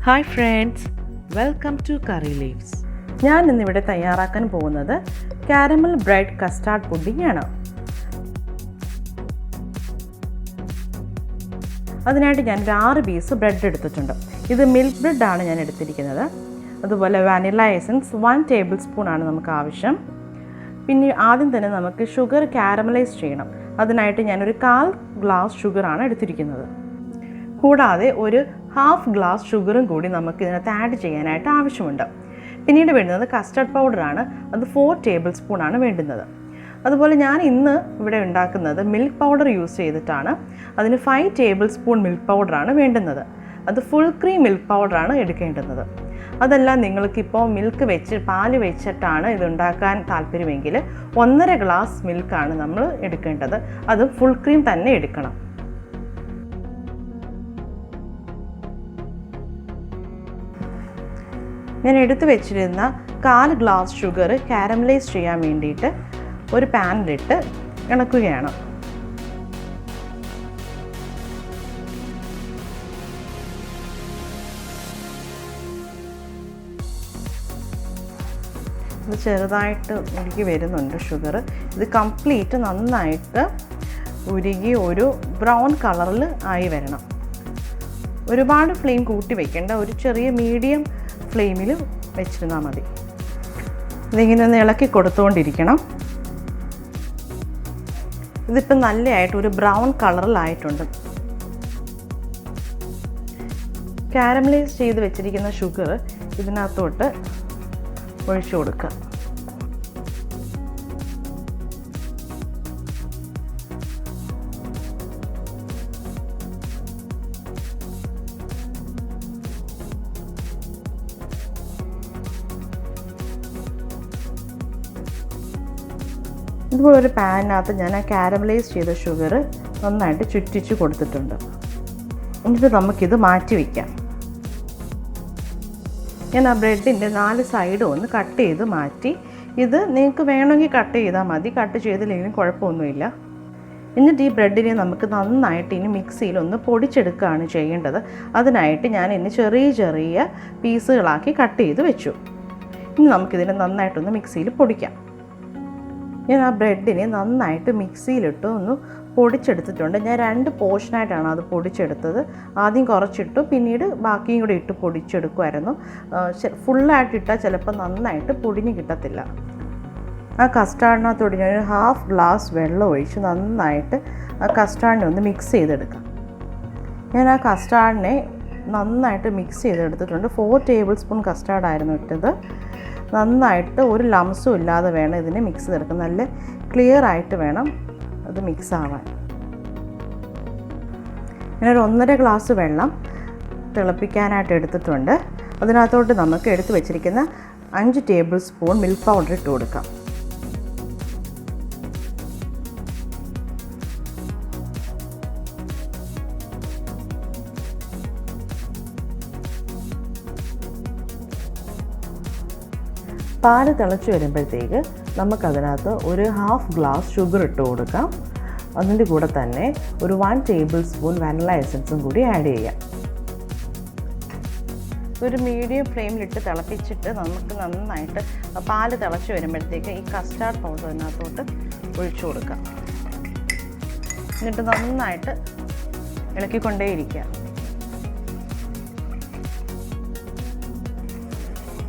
Hi friends, welcome to curry leaves. ഞാൻ ഇന്നിവിടെ തയ്യാറാക്കാൻ പോകുന്നത് കാരമൽ ബ്രെഡ് കസ്റ്റാർഡ് പുഡിംഗ് ആണ്. അതിനായിട്ട് ഞാൻ 6 പീസ് ബ്രെഡ് എടുത്തിട്ടുണ്ട്. ഇത് മിൽക്ക് ബ്രെഡാണ് ഞാൻ എടുത്തിരിക്കുന്നത്. അതുപോലെ വാനില എസൻസ് 1 ടേബിൾ സ്പൂൺ ആണ് നമുക്ക് ആവശ്യം. പിന്നെ ആദ്യം തന്നെ നമുക്ക് ഷുഗർ കാരമലൈസ് ചെയ്യണം. അതിനായിട്ട് ഞാനൊരു 1/4 ഗ്ലാസ് ഷുഗറാണ് എടുത്തിരിക്കുന്നത്. കൂടാതെ ഒരു 1/2 ഗ്ലാസ് ഷുഗറും കൂടി നമുക്ക് ഇതിനകത്ത് ആഡ് ചെയ്യാനായിട്ട് ആവശ്യമുണ്ട്. പിന്നീട് വേണ്ടുന്നത് കസ്റ്റർഡ് പൗഡറാണ്. അത് 4 ടേബിൾ സ്പൂൺ ആണ് വേണ്ടുന്നത്. അതുപോലെ ഞാൻ ഇന്ന് ഇവിടെ ഉണ്ടാക്കുന്നത് മിൽക്ക് പൗഡർ യൂസ് ചെയ്തിട്ടാണ്. അതിന് 5 ടേബിൾ സ്പൂൺ മിൽക്ക് പൗഡറാണ് വേണ്ടുന്നത്. അത് ഫുൾ ക്രീം മിൽക്ക് പൗഡറാണ് എടുക്കേണ്ടുന്നത്. അതല്ല നിങ്ങൾക്കിപ്പോൾ പാല് വെച്ചിട്ടാണ് ഇതുണ്ടാക്കാൻ താല്പര്യമെങ്കിൽ 1.5 ഗ്ലാസ് മിൽക്കാണ് നമ്മൾ എടുക്കേണ്ടത്. അത് ഫുൾ ക്രീം തന്നെ എടുക്കണം. ഞാൻ എടുത്തു വെച്ചിരുന്ന 1/4 ഗ്ലാസ് ഷുഗർ കാരമലൈസ് ചെയ്യാൻ വേണ്ടിയിട്ട് ഒരു പാനിലിട്ട് ഇളക്കുകയാണ്. ഇത് ചെറുതായിട്ട് ഉരുകി വരുന്നുണ്ട് ഷുഗർ. ഇത് കംപ്ലീറ്റ് നന്നായിട്ട് ഉരുകി ഒരു ബ്രൗൺ കളറിൽ ആയി വരണം. ഒരുപാട് ഫ്ലെയിം കൂട്ടി വയ്ക്കേണ്ട, ഒരു ചെറിയ മീഡിയം ഫ്ലെയിമിൽ വെച്ചിരുന്നാൽ മതി. ഇതിങ്ങനെ ഒന്ന് ഇളക്കി കൊടുത്തുകൊണ്ടിരിക്കണം. ഇതിപ്പോൾ നല്ലതായിട്ട് ഒരു ബ്രൗൺ കളറിലായിട്ടുണ്ട്. കാരമലൈസ് ചെയ്ത് വെച്ചിരിക്കുന്ന ഷുഗർ ഇതിനകത്തോട്ട് ഒഴിച്ചു കൊടുക്കുക. ഇതുപോലെ ഒരു പാനിനകത്ത് ഞാൻ ആ കാരമലൈസ് ചെയ്ത ഷുഗർ നന്നായിട്ട് ചുറ്റിച്ച് കൊടുത്തിട്ടുണ്ട്. എന്നിട്ട് നമുക്കിത് മാറ്റി വയ്ക്കാം. ഞാൻ ആ ബ്രെഡിൻ്റെ 4 സൈഡും ഒന്ന് കട്ട് ചെയ്ത് മാറ്റി. ഇത് നിങ്ങൾക്ക് വേണമെങ്കിൽ കട്ട് ചെയ്താൽ മതി, കട്ട് ചെയ്തില്ലെങ്കിലും കുഴപ്പമൊന്നുമില്ല. എന്നിട്ട് ഈ ബ്രെഡിനെ നമുക്ക് നന്നായിട്ട് ഇനി മിക്സിയിൽ ഒന്ന് പൊടിച്ചെടുക്കുകയാണ് ചെയ്യേണ്ടത്. അതിനായിട്ട് ഞാൻ ഇനി ചെറിയ ചെറിയ പീസുകളാക്കി കട്ട് ചെയ്ത് വെച്ചു. ഇനി നമുക്കിതിനെ നന്നായിട്ടൊന്ന് മിക്സിയിൽ പൊടിക്കാം. ഞാൻ ആ ബ്രെഡിനെ നന്നായിട്ട് മിക്സിയിലിട്ട് ഒന്ന് പൊടിച്ചെടുത്തിട്ടുണ്ട്. ഞാൻ 2 പോർഷനായിട്ടാണ് അത് പൊടിച്ചെടുത്തത്. ആദ്യം കുറച്ചിട്ടു, പിന്നീട് ബാക്കിയും കൂടി ഇട്ട് പൊടിച്ചെടുക്കുമായിരുന്നു. ഫുള്ളായിട്ട് ഇട്ടാൽ ചിലപ്പോൾ നന്നായിട്ട് പൊടിഞ്ഞ് കിട്ടത്തില്ല. ആ കസ്റ്റാർഡിനകത്തോട് ഞാനൊരു 1/2 ഗ്ലാസ് വെള്ളം ഒഴിച്ച് നന്നായിട്ട് ആ കസ്റ്റാർഡിനെ ഒന്ന് മിക്സ് ചെയ്തെടുക്കാം. ഞാൻ ആ കസ്റ്റാർഡിനെ നന്നായിട്ട് മിക്സ് ചെയ്തെടുത്തിട്ടുണ്ട്. 4 ടേബിൾ സ്പൂൺ കസ്റ്റാർഡായിരുന്നു ഇട്ടത്. നന്നായിട്ട് ഒരു ലംസും ഇല്ലാതെ വേണം ഇതിനെ മിക്സ് ചെയ്തെടുക്കാൻ. നല്ല ക്ലിയർ ആയിട്ട് വേണം അത് മിക്സ് ആവാൻ. ഞാനൊരു 1.5 ഗ്ലാസ് വെള്ളം തിളപ്പിക്കാനായിട്ട് എടുത്തിട്ടുണ്ട്. അതിനകത്തോട്ട് നമുക്ക് എടുത്ത് വെച്ചിരിക്കുന്ന 5 ടേബിൾ സ്പൂൺ മിൽക്ക് പൗഡർ ഇട്ട് കൊടുക്കാം. പാല് തിളച്ച് വരുമ്പോഴത്തേക്ക് നമുക്കതിനകത്ത് ഒരു 1/2 ഗ്ലാസ് ഷുഗർ ഇട്ട് കൊടുക്കാം. അതിൻ്റെ കൂടെ തന്നെ ഒരു 1 ടേബിൾ സ്പൂൺ വാനില എസൻസും കൂടി ആഡ് ചെയ്യാം. ഒരു മീഡിയം ഫ്ലെയിമിലിട്ട് തിളപ്പിച്ചിട്ട് നമുക്ക് നന്നായിട്ട് പാല് തിളച്ച് വരുമ്പോഴത്തേക്ക് ഈ കസ്റ്റാർഡ് പൗഡർ അതിനകത്തോട്ട് ഒഴിച്ചു കൊടുക്കാം. എന്നിട്ട് നന്നായിട്ട് ഇളക്കിക്കൊണ്ടേയിരിക്കുക.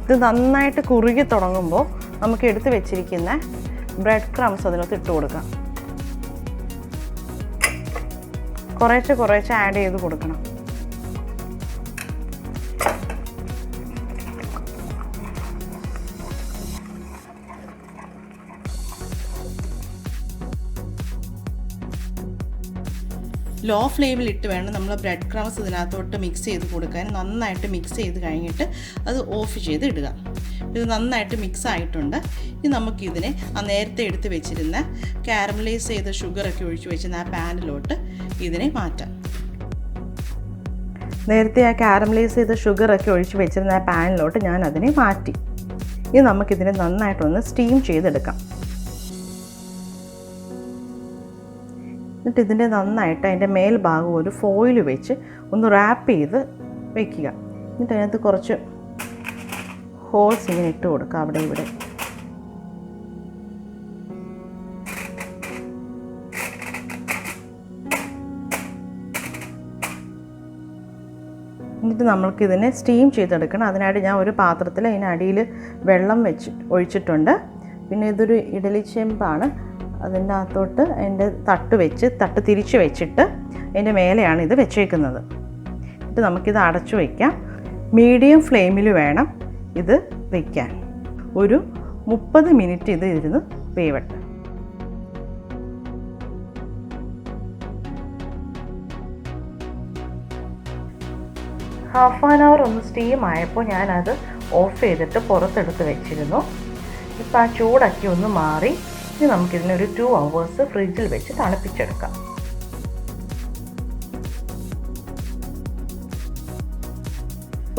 ഇത് നന്നായിട്ട് കുറുകി തുടങ്ങുമ്പോൾ നമുക്ക് എടുത്ത് വെച്ചിരിക്കുന്ന ബ്രെഡ് ക്രംസ് അതിനകത്ത് ഇട്ട് കൊടുക്കാം. കുറേശ്ശെ ആഡ് ചെയ്ത് കൊടുക്കണം. ലോ ഫ്ലെയിമിലിട്ട് വേണം നമ്മൾ ബ്രെഡ് ക്രംസ് ഇതിനകത്തോട്ട് മിക്സ് ചെയ്ത് കൊടുക്കാൻ. നന്നായിട്ട് മിക്സ് ചെയ്ത് കഴിഞ്ഞിട്ട് അത് ഓഫ് ചെയ്ത് ഇടുക. ഇത് നന്നായിട്ട് മിക്സ് ആയിട്ടുണ്ട്. ഇനി നമുക്കിതിനെ ആ നേരത്തെ എടുത്ത് വെച്ചിരുന്ന കാരമലൈസ് ചെയ്ത ഷുഗറൊക്കെ ഒഴിച്ച് വെച്ചിരുന്ന ആ പാനിലോട്ട് ഇതിനെ മാറ്റാം. നേരത്തെ ആ കാരമലൈസ് ചെയ്ത ഷുഗറൊക്കെ ഒഴിച്ച് വെച്ചിരുന്ന ആ പാനിലോട്ട് ഞാൻ അതിനെ മാറ്റി. ഇനി നമുക്കിതിനെ നന്നായിട്ടൊന്ന് സ്റ്റീം ചെയ്തെടുക്കാം. എന്നിട്ട് ഇതിൻ്റെ നന്നായിട്ട് അതിൻ്റെ മേൽഭാഗം ഒരു ഫോയിൽ വെച്ച് ഒന്ന് റാപ്പ് ചെയ്ത് വയ്ക്കുക. എന്നിട്ട് അതിനകത്ത് കുറച്ച് ഹോൾസ് ഇങ്ങനെ ഇട്ട് കൊടുക്കുക അവിടെ ഇവിടെ. എന്നിട്ട് നമ്മൾക്കിതിനെ സ്റ്റീം ചെയ്തെടുക്കണം. അതിനായിട്ട് ഞാൻ ഒരു പാത്രത്തിൽ അതിനടിയിൽ വെള്ളം ഒഴിച്ചിട്ടുണ്ട്. പിന്നെ ഇതൊരു ഇഡലി ചെമ്പാണ്. അതിൻ്റെ അകത്തോട്ട് അതിൻ്റെ തട്ട് തിരിച്ച് വെച്ചിട്ട് അതിൻ്റെ മേലെയാണ് ഇത് വെച്ചേക്കുന്നത്. എന്നിട്ട് നമുക്കിത് അടച്ചു വയ്ക്കാം. മീഡിയം ഫ്ലെയിമിൽ വേണം ഇത് വയ്ക്കാൻ. ഒരു 30 മിനിറ്റ് ഇത് ഇരുന്ന് വേവട്ടെ. ഹാഫ് ആൻ അവർ ഒന്ന് സ്റ്റീം ആയപ്പോൾ ഞാനത് ഓഫ് ചെയ്തിട്ട് പുറത്തെടുത്ത് വെച്ചിരുന്നു. ഇപ്പോൾ ആ ചൂടൊക്കെ ഒന്ന് മാറി. ഇനി നമുക്കിതിനൊരു 2 hours ഫ്രിഡ്ജിൽ വെച്ച് തണുപ്പിച്ചെടുക്കാം.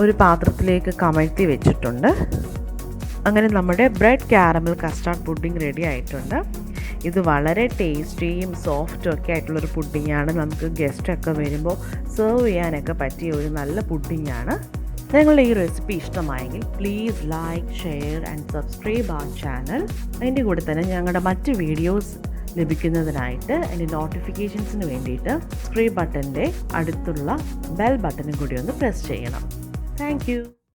ഒരു പാത്രത്തിലേക്ക് കമഴ്ത്തി വെച്ചിട്ടുണ്ട്. അങ്ങനെ നമ്മുടെ bread caramel custard pudding ready ആയിട്ടുണ്ട്. ഇത് വളരെ ടേസ്റ്റിയും സോഫ്റ്റും ഒക്കെ ആയിട്ടുള്ളൊരു പുഡിങ്ങാണ്. നമുക്ക് ഗസ്റ്റൊക്കെ വരുമ്പോൾ സെർവ് ചെയ്യാനൊക്കെ പറ്റിയ ഒരു നല്ല പുഡിങ്ങാണ്. നിങ്ങളുടെ ഈ റെസിപ്പി ഇഷ്ടമായെങ്കിൽ please like, share and subscribe our channel. അതിൻ്റെ കൂടെ തന്നെ ഞങ്ങളുടെ മറ്റ് വീഡിയോസ് ലഭിക്കുന്നതിനായിട്ട് അതിൻ്റെ നോട്ടിഫിക്കേഷൻസിന് വേണ്ടിയിട്ട് സബ്സ്ക്രൈബ് ബട്ടൻ്റെ അടുത്തുള്ള ബെൽ ബട്ടനും കൂടി ഒന്ന് പ്രസ് ചെയ്യണം. Thank you.